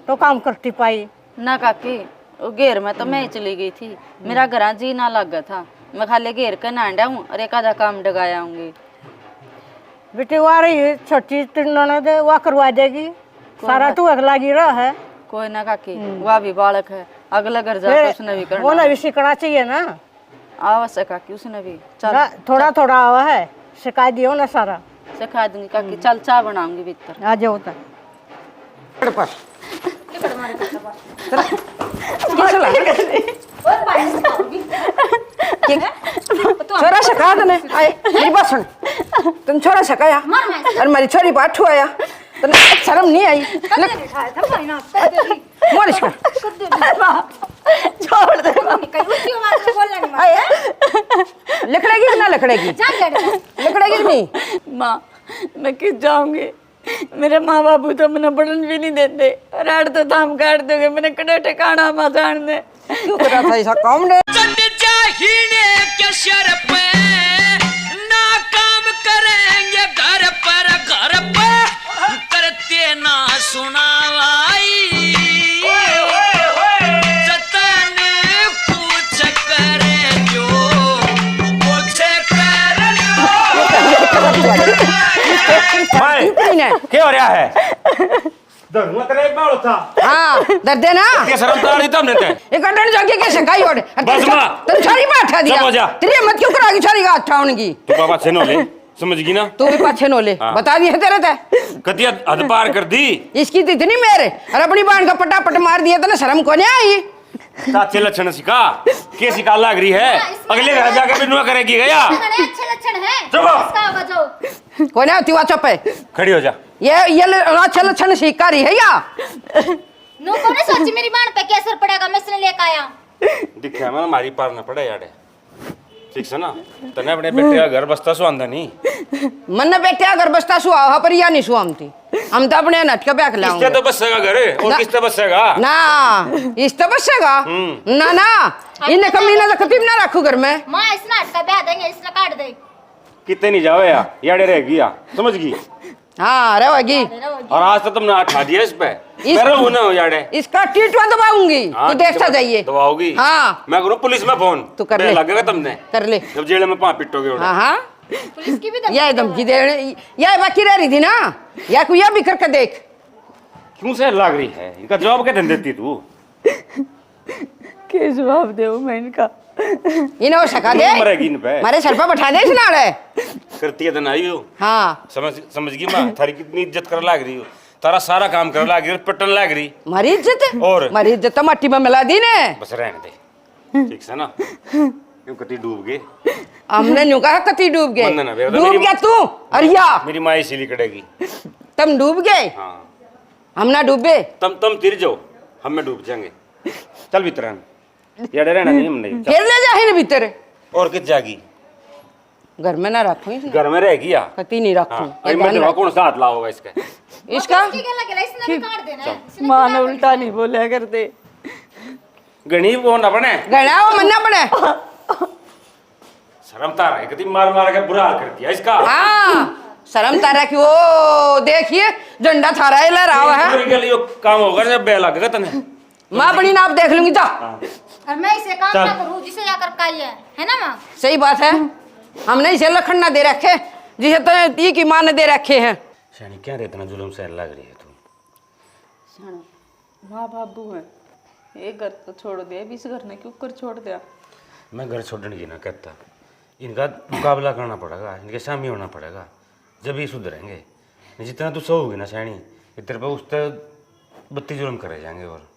तो काम करती पाई ना काकी वो घेर में तो मैं ही चली गई थी, मेरा घर जी ना लगा था। मैं खाली घेर के नांडा हूँ और एक आधा काम डगाया हूँगी। बेटी वो आ रही है छोटी ननद वो करवा देगी सारा, तू अगला गिरा है। कोई ना काकी वह भी बालक है, अगला घर जाकर उसने भी वो करना। ना भी सीखना चाहिए ना। आवश्यक काकी उसने भी चल थोड़ा थोड़ा आवा है सिखा दियो ना सारा। सिखा दूंगी काकी, चल चाय बनाऊंगी भीतर। आ जाओ तक छोरा सका तने आए मेरी बात सुन, तुम छोरा सकाया और मेरी छोरी पाठ आया तने शर्म नहीं आई? मोरिश कर छोड़ दे लकड़ेगी कि ना लकड़ेगी? लकड़ेगी कि नहीं? माँ मैं किस जाऊंगी, मेरे माँ बाबू तो मैंने पढ़न भी नहीं देते, राड तो थाम काट दोगे, मैंने कड़े ठिकाना माँ जान दे। क्यों करा था ऐसा काम ने? करते ना सुनावाई जतने कुछ करे जो कुछ क्या हो रहा है? दर्द मत रे बाल था। हाँ दर्द है ना? क्या शर्म तो आ रही तुमने ते? एक अटन जाके कैसे खाई ओढ़े? बस माँ। तुम छोरी पे उठा दिया। चुप हो जा। तेरी हिम्मत क्यों करागी छोरी का हाथ उठाउनगी? तू बाबा से नो ले, समझ गई ना? तू भी पाछे नो ले, हाँ। बता दिया तेरे ते। कतिया हद पार कर दी। इसकी तो इतनी मेरे और अपनी बहन का पटापट मार दिया तो ना शर्म को नहीं आई? अच्छे लक्षण सिखा, के सिखा लग रही है, अगले घर जाकर भी नुआ करेगी गया। अच्छे लक्षण है चुप। इसका बजाओ। कोई ना होती चुप है। खड़ी हो जा। ये अच्छा लक्षण सीखा रही है या? नो कोने सोची मेरी बाण पे क्या असर पड़ेगा, मैं इसने लेके आया। दिखा मैं हमारी पार न पड़े यार, ठीक से ना? तने अपने बेटे का घर बसता सो आंदा नहीं। मन बेटे अगर बसता सुहा पर या नहीं सुहामती, हम तो अपने नटके बैक लाऊंगे। किसते तो बसेगा घर और किसते बसेगा ना? इस तो बसेगा ना ना, इन्हें कमी ना कतीब ना रखू घर में। मां इस नाट का ब्याह देंगे, इसने काट दे। कितने नहीं जावे या याडे रहेगी या, समझ गई? हाँ रहेगी। और आज तो तुमने हटा दिया इस पे, मेरे वो ना हो याडे। इसका टीटवा दबाऊंगी, तू देखता जाइए। दबाओगी? हाँ मैं करूँ पुलिस में फोन। तू कर ले। लगेगा तुमने कर ले। जब जेल में पाँव पिटोगे उड़े। हाँ हाँ पुलिस की भी यह धमकी दे, यह बाकी रह रही थी ना, या कोई यह भी करके देख। क्यों से लग रही है? इनका जवाब क्या देती तू? क्या जवाब दे मैं इनका? इन्हें वो सका दे, मरेगी इन पे। मारे सर पर बैठा दे इस नाड़े। करती है तो ना हो। हाँ समझ गई माँ, थारी कितनी इज्जत कर लाग रही हो, तारा सारा काम कर लाग रही, पटन लाग रही। मारी इज्जत और मारी इज्जत तो मट्टी में मिला दी ने। बस रहने दे, ठीक से ना? क्यों कति डूब गए? हमने न्यू कहा कति डूब गए। मन ना बेटा, डूब मेरी- गया तू अरिया, मेरी माँ इसीलिए कटेगी। तुम डूब गए, हाँ हम ना डूबे। तुम तिर जाओ, हम में डूब जाएंगे। चल भीतर आना, याडे रहना नहीं, हम नहीं। फिर ले जा ही भीतर, और कित जागी? घर में ना रखू, घर में रहेगी या? कति नहीं रखू। हाँ, अरे मैं देखा कौन सा हाथ लाओगा इसका? इसका इसकी क्या लगे, इसने भी काट देना है। इसने माँ ने उल्टा नहीं बोला करते। गणीब कौन अपने? गणा वो मन्ना पड़े। शर्म तारा है, कति मार मार के बुरा हाल कर दिया इसका। हाँ शर्म तारा की, वो देखिए झंडा थारा ही लहरा हुआ है। पूरी के लिए काम होगा जब बे लगेगा तने। मैं अपनी नाप देख लूंगी जा। और मैं इसे काम ना करूँ जिसे या कर काई है ना माँ? सही बात है, हमने इसे लखन ना दे रखे जिसे तो ई की माँ ने दे रखे हैं। सैनी क्या रे इतना जुल्म सहन लग रही है तू? शाना माँ बाबू है, एक घर तो छोड़ दिया, भी इस घर ने क्यों कर छोड़ दिया? मैं घर छोड़ने की ना कहता, इनका मुकाबला करना पड़ेगा, इनके सामने होना पड़ेगा, जब ये सुधरेंगे। जितना तू सहोगी ना सैनी, तेरे पे उस पर 32 जुल्म करे जाएंगे। और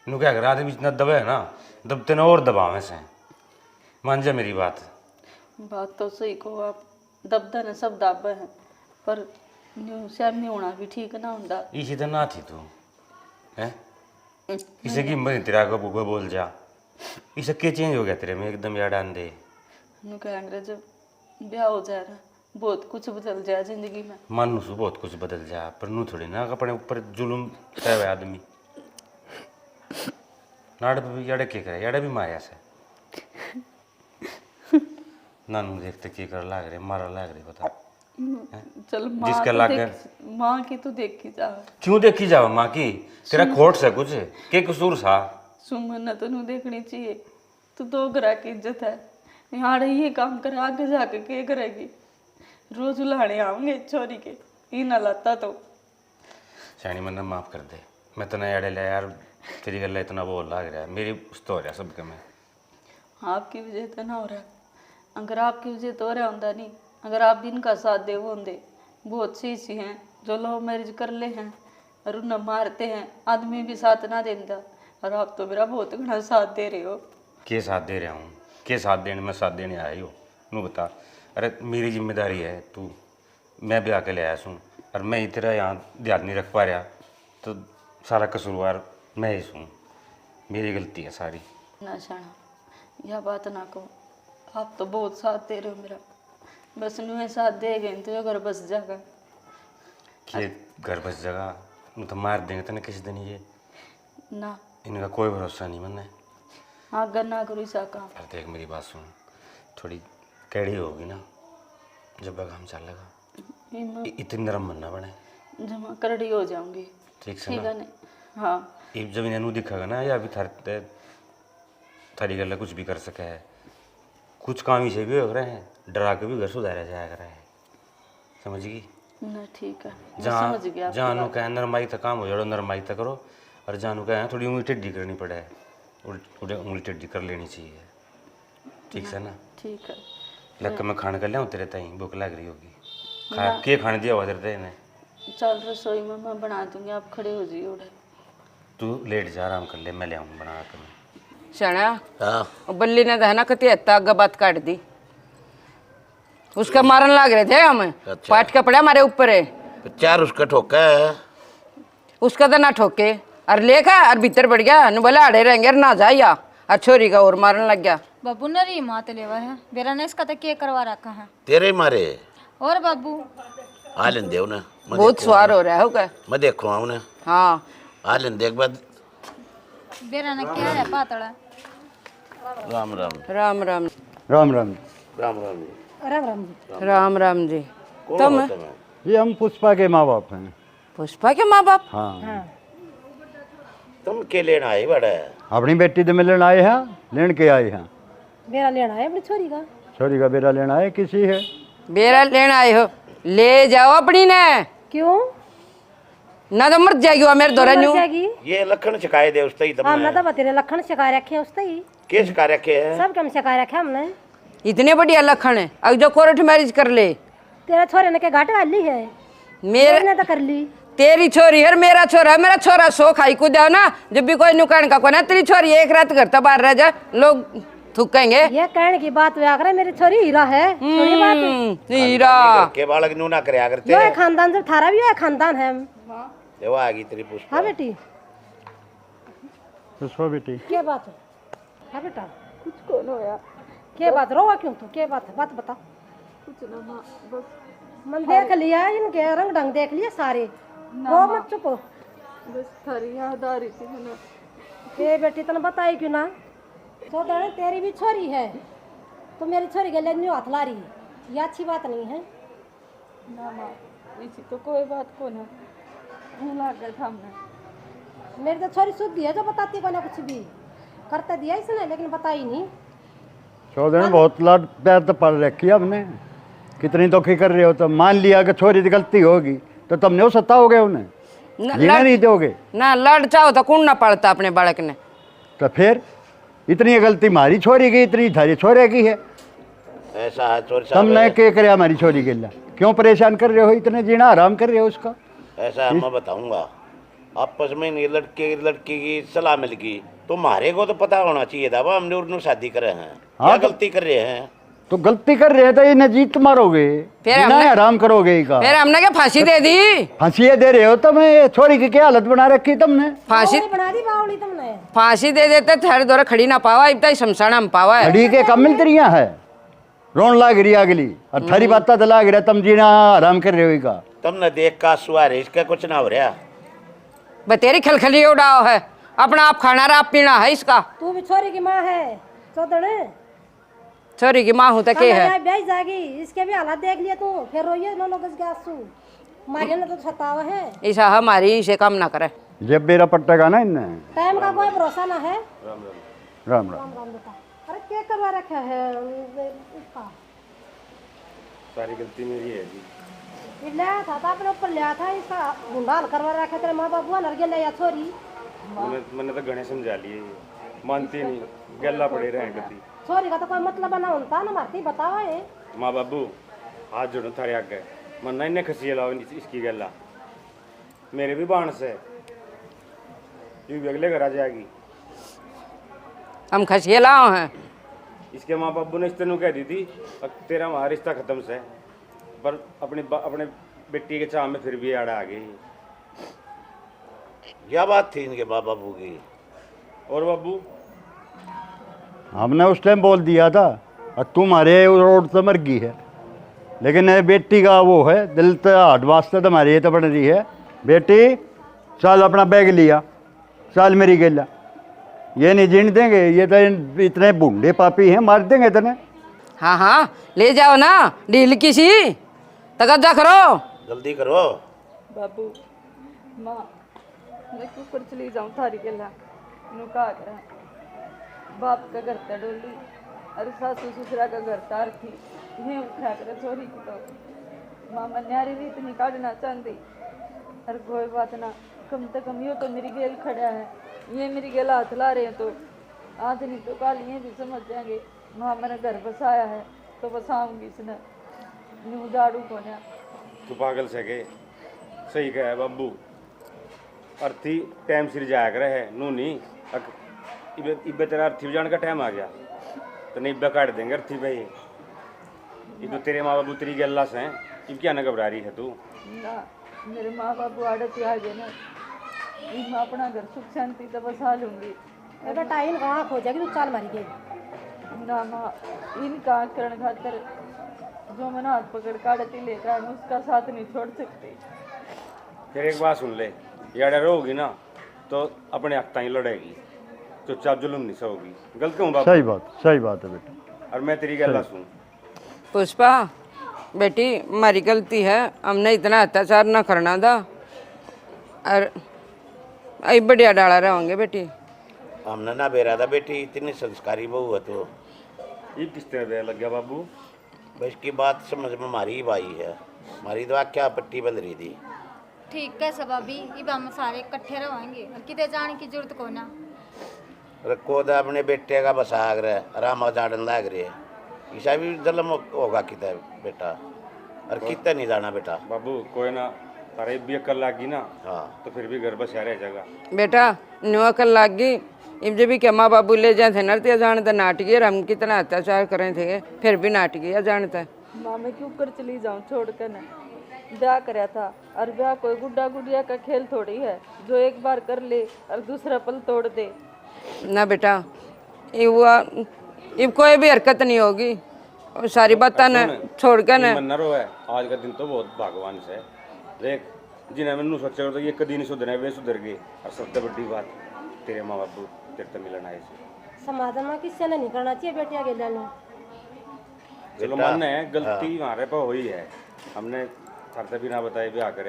इन्हों क्या कर आदमी जितना दबे है ना, दबते ना और दबावे से। मान जा मेरी बात। बात तो सही को आप, दबदा ने सब दाबे हैं, पर सामने होना भी ठीक ना होता। इसी तो ना थी तू है, इसे की हिम्मत तेरा को बोल जा, इसे क्या चेंज हो गया तेरे में एकदम याद आन दे। नु कहेंगे जब ब्याह हो जाए ना बहुत कुछ बदल जाए जिंदगी में। मानू सु बहुत कुछ बदल जा, पर नू थोड़ी ना अपने ऊपर जुल्म सह आदमी। नाड़ पे भी याड़े के करे, याड़े भी माया से नानू देखते की कर लाग रहे, मारा लाग रहे बता। चल जिसका लाग माँ की तो देखी जा। क्यों देखी जाओ माँ की? तेरा खोट से कुछ के कसूर सा? सुमन ने तो नू देखनी चाहिए, तू तो घरा की इज्जत है, यहाँ ये काम करे आगे जाके क्या करेगी? रोज उलाने आऊंगे छोरी के, ही ना लाता तो। सैनी मन्ना माफ कर दे, मैं तो ना याड़े ले यार, तेरी गल इतना बोल लाग रहा है, मेरी तो हो रहा सबके में। आपकी वजह तो ना हो रहा, अगर आपकी वजह तो हो रहा होता नहीं, अगर आप भी इनका साथ दे होंगे। बहुत सी हैं जो लव मैरिज कर ले हैं और उन्हें मारते हैं, आदमी भी साथ ना देता, और आप तो मेरा बहुत घना साथ दे रहे हो। के साथ दे रहा हूँ? के साथ देने में साथ देने आई हो? नू बता। अरे मेरी जिम्मेदारी है, तू मैं ब्याह के ले आया हूँ और मैं ही तेरा यहाँ ध्यान नहीं रख पा रहा, तो सारा कसूरवार मैं ही हूँ, मेरी गलती है सारी। ना शाना यह बात ना कहो, आप तो बहुत साथ दे रहे हो मेरा, बस नुहे साथ दे गए तो ये घर बस जाएगा। कि घर बस जगह नू तो मार देंगे तेने किसी दिन ये ना, इनका कोई भरोसा नहीं मन है। आगर ना करो ऐसा काम। पर देख मेरी बात सुन, थोड़ी कैड़ी होगी ना जब काम चलेगा, इतनी नरम बनना बने, जमा करड़ी हो जाऊंगी। ठीक से ठीक ना? है नहीं? हाँ जब इन्हें दिखागा ना, या अभी थारी गल कुछ भी कर सके है, कुछ काम ही से भी हो रहे हैं, डरा के भी घर सुधारा जाया कर रहा है, समझगी? ना ठीक है, मैं जहाँ समझ गया। जानू कहे नरमाई तक काम हो जाओ, नरमाई तक करो, और जानू कहे थोड़ी उंगली टेढ़ी करनी पड़े, उंगली टेढ़ी कर लेनी चाहिए, ठीक से ना? ठीक है, लग मैं खाने कर लिया तेरे ताई, भूख लग रही होगी, खा के खाने दिया हुआ तेरे ताई ने? चल रसोई में मैं बना दूंगी, आप खड़े हो जाइए उधर। तू लेट जा, आराम कर ले, मैं ले आऊँ बना कर। शाना हाँ बल्ली ने तो है ना कती हत्ता आगे बात काट दी, उसका मारन लग रहे थे हम। अच्छा। पाट का पड़ा हमारे ऊपर है, तो चार उसका ठोका है। उसका तो ना ठोके और लेखा और भीतर बढ़ गया, न बोला अड़े रहेंगे ना जाइया, और छोरी का और मारन लग गया। बाबू ने री मात लेवा है, बेरा ने इसका तो के करवा रखा है। तेरे मारे और बाबू आ लें दे उन्हें, बहुत स्वार हो रहा है होगा। मैं देखो उन्हें, हाँ आ लें देख बाद। बेरा ने क्या है पातड़ा। राम राम राम राम राम राम। राम राम जी। राम राम जी। कौन तुम हो तुम्हें? ये हम पुष्पा के माँ बाप हैं। पुष्पा के माँ बाप? हाँ, तुम के लेना आए बड़ा? अपनी बेटी तो मिलन आए हैं, लेन के आए हैं। मेरा लेना है अपनी छोरी का। छोरी का बेरा लेना है, किसी है? बेरा लेना आए हो, ले जाओ अपनी ने। क्यों? ना तो मर जाएगी वो मेरे द्वारा न्यू। ये लखन शिकायत दे उसते ही हमने तुमने तो बतेरे लखन शिका रखे उसते ही, के शिका रखे है? सब कम शिका रखे हमने। इतने बढ़िया लखन है, अब जो कोर्ट मैरिज कर ले। तेरा छोरे ने के घाट वाली है, मेरे ने तो कर ली। तेरी छोरी है मेरा छोरा है, मेरा छोरा सो खाई को जाओ ना, जब भी कोई नुकान का कोना तेरी छोरी एक रात घर तो बाहर रह जा, लोग थूकेंगे। ये कहने की बात हुआ करे, मेरी छोरी हीरा है। छोरी बात हीरा के बालक नू ना करया करते। यो है खानदान, जब थारा भी है खानदान है। देवा आ गई तेरी पुष्पा। हाँ बेटी, पुष्पा बेटी क्या बात है? हाँ बेटा, कुछ कौन होया? क्या बात रोवा क्यों तू? क्या बात है, बात बता। कुछ ना माँ, बस मन देख लिया, इनके रंग ढंग देख लिए सारे। रो मत, चुप। बस थारी याद आ रही थी मैंने। ए बेटी तने बताई क्यों ना? तो दाने तेरी भी छोरी है, तो मेरी छोरी के लिए न्यू हाथ ला रही, ये अच्छी बात नहीं है। ना माँ, इसी तो कोई बात को ना, मुँह लग गया था हमने। मेरी तो छोरी शुद्ध है जो बताती को ना कुछ भी करते दिया इसने लेकिन बताई नहीं। चौधरी ने बहुत लाड प्यार तो पड़ रखी है हमने, कितनी दुखी कर रहे हो। तो मान लिया कि छोरी की गलती होगी तो तुमने वो सताओगे उन्हें, जीना नहीं दोगे ना। लड़ चाहो तो कौन ना पड़ता अपने बालक ने। तो फिर इतनी गलती हमारी छोरी की, इतनी थारी छोरे की है। ऐसा है चोर साहब, तुमने क्या करे हमारी छोरी के लिए, क्यों परेशान कर रहे हो, इतने जीना आराम कर रहे हो उसका। ऐसा मैं बताऊंगा, आपस में नहीं लड़के लड़की की सलाह मिल गई तो हमारे को तो पता होना चाहिए था वो हमने उन्होंने शादी करे हैं। क्या गलती कर रहे हैं? तो गलती कर रहे हैं तो इन्हें जीत मारोगे, जीना आराम करोगे का। फिर हमने क्या फांसी दे दी? फांसी दे रहे हो तुम, छोरी की क्या हालत बना रखी तुमने। फांसी बना दी बावली तुमने। फांसी दे देते थे, हर दौरा खड़ी ना पावा, इतना ही शमशान हम पावा है। खड़ी के कम मिलती रही है, रोन लाग रही अगली और थारी बात तो लाग रहा, तुम जीना आराम कर रहे हो का। तुमने देख का सुहार इसका कुछ ना हो रहा। तेरी खलखली उड़ाओ है, अपना आप खाना रहा आप पीना है इसका। तू भी छोरी की माँ है चौधरी, छोरी की माँ हूँ तो के है। ब्याह जाएगी, इसके भी हालात देख लिया तू, फिर रोइए नो लोग के आंसू मारिया ने तो सतावा है। ऐसा हमारी इसे काम ना करे। जब बेरा पट्टेगा ना इनने, टाइम का कोई भरोसा ना है। राम राम। राम बेटा, अरे क्या करवा रखा है इसका? सारी गलती मेरी है जी। लिया था तो अपने ऊपर लिया था, इसका गुंडाल करवा रखा तेरे माँ बाबू नरगे ले या छोरी। मैंने तो गणे समझा लिए, मानती नहीं, गल्ला पड़े रहे गति। छोरी का तो कोई मतलब ना होता ना, मारती बतावा है। माँ बाबू हाथ जोड़ो थारे आगे, मन्ना इन्हें खसी लाओ इसकी गल्ला, मेरे भी बाणस है, यू भी अगले घर आ जाएगी। हम खसिए लाओ हैं। इसके माँ बाबू ने इस तेनू कह दी थी अब तेरा हमारा रिश्ता खत्म से, पर अपने बेटी के चाह में फिर भी आड़ा आ गई। क्या बात थी इनके माँ बाबू की? और बाबू हमने उस टाइम बोल दिया था और तुम्हारे रोड तो मर गई है, लेकिन बेटी का वो है दिल तो हार्ट वास्ते तुम्हारी ये तो बन रही है। बेटी चल अपना बैग लिया, चल मेरी गेला, ये नहीं जीने देंगे, ये तो इतने बूढ़े पापी हैं, मार देंगे इतने। हाँ हाँ ले जाओ ना, डील किसी तगजा करो, जल्दी करो। बाबू माँ मैं क्यों कर चली जाऊँ थारी के ला नु का करा। बाप का घर था डोली अरे सासू ससुरा का घर तार थी, ये उठा कर छोरी की तो मामा न्यारी भी इतनी काटना चाहती। अरे कोई बात ना, कम से कम यो तो मेरी गेल खड़ा है, ये मेरी गेल हाथ ला रहे हैं तो आज नहीं तो कल ये भी समझ जाएंगे माँ मैंने घर बसाया है तो बसाऊंगी इसने न्यू दाड़ू को ना। तू पागल से के सही कहा है बाबू, अर्थी टाइम सिर जाया करे है नू नहीं, इब्बे तेरा अर्थी जाने का टाइम आ गया तो नहीं इब्बे काट देंगे अर्थी पे। ये तो तेरे माँ बाबू तेरी गल्ला से हैं, इब क्या ना घबरा रही है तू? ना मेरे माँ बाबू आड़त आ गए ना, मैं अपना घर सुख शांति तो बसा लूंगी। बेटा इन आँख हो जाएगी, तू चाल मारी गई ना माँ इनका करण खातर जो मैंने हाथ पकड़ काटती लेकर आया, मैं उसका साथ नहीं छोड़ सकती। फिर एक बात सुन ले, यार रहोगी ना तो अपने हक ताई लड़ेगी, चुपचाप जुल्म नहीं सहोगी। गलत कहूँ बाबू? सही बात है बेटा। और मैं तेरी गल्ला सुन। पुष्पा बेटी हमारी गलती है, हमने इतना अत्याचार ना करना था और आई बढ़िया डाला रहेंगे बेटी। हमने ना बेरा था बेटी, इतनी संस्कारी बहू है तो ये किस तरह बेर लग गया बाबू? बस की बात समझ में हमारी भाई है, हमारी तो क्या पट्टी बंद रही थी। ठीक है सब अभी इब हम सारे इकट्ठे रहेंगे और किते जाने की जरूरत को ना। रखो तो अपने बेटे का बसाग रहे आराम जाड़न लाग रहे, ईसा भी जन्म होगा कितना बेटा, और कितना नहीं जाना बेटा। बाबू कोई ना, तारे भी अक्ल लागी ना हाँ तो फिर भी घर बस रह जाएगा। बेटा न्यू अकल लाग गई, इब जब भी क्या माँ बाबू ले जाते नरते जानते नाटकी, और हम कितना अत्याचार करें थे फिर भी नाटकी जानता है। माँ मैं क्यों कर चली जाऊँ छोड़ कर ना, ब्याह कराया था और ब्याह कोई गुड्डा गुड़िया का खेल थोड़ी है जो एक बार कर ले और दूसरा पल तोड़ दे। ना बेटा इब कोई भी हरकत नहीं होगी, सारी बातें न छोड़ कर न। मन रो है, आज का दिन तो बहुत भगवान से देख, जिन्हें मैंने सोचा तो ये कभी नहीं सुधरे वे सुधर गए। और सबसे बड़ी बात तेरे माँ बापू तेरे तो मिलना है इसे समाधान में किसी ने नहीं करना चाहिए बेटिया के लिए। चलो मन है गलती हमारे पर हुई है, हमने थरते भी ना बताए ब्याह कर,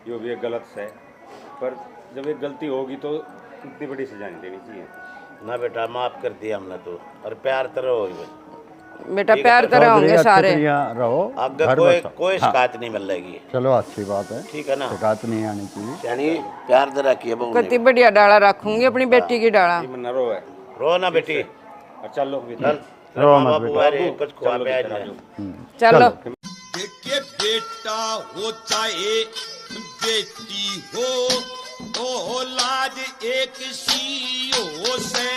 यो भी एक गलत है, पर जब एक गलती होगी तो इतनी बड़ी सजा नहीं देनी चाहिए। ना बेटा माफ कर दिया हमने तो, और प्यार तरह हो गई बेटा प्यार तरह होंगे सारे। यहाँ रहो, आगे घर कोई बसाओ। कोई शिकायत नहीं मिल रही। चलो अच्छी बात है, ठीक है ना, शिकायत नहीं आनी चाहिए। यानी प्यार तरह की है बहू कितनी बढ़िया डाला रखूंगी अपनी बेटी की डाला। मन रो है, रो ना बेटी, चलो चल रो मत माँ बेटा। बाबू आ रहे, कुछ खुआ पे आज चलो के बेटा हो चाहे बेटी हो, औलाद एक सी हो से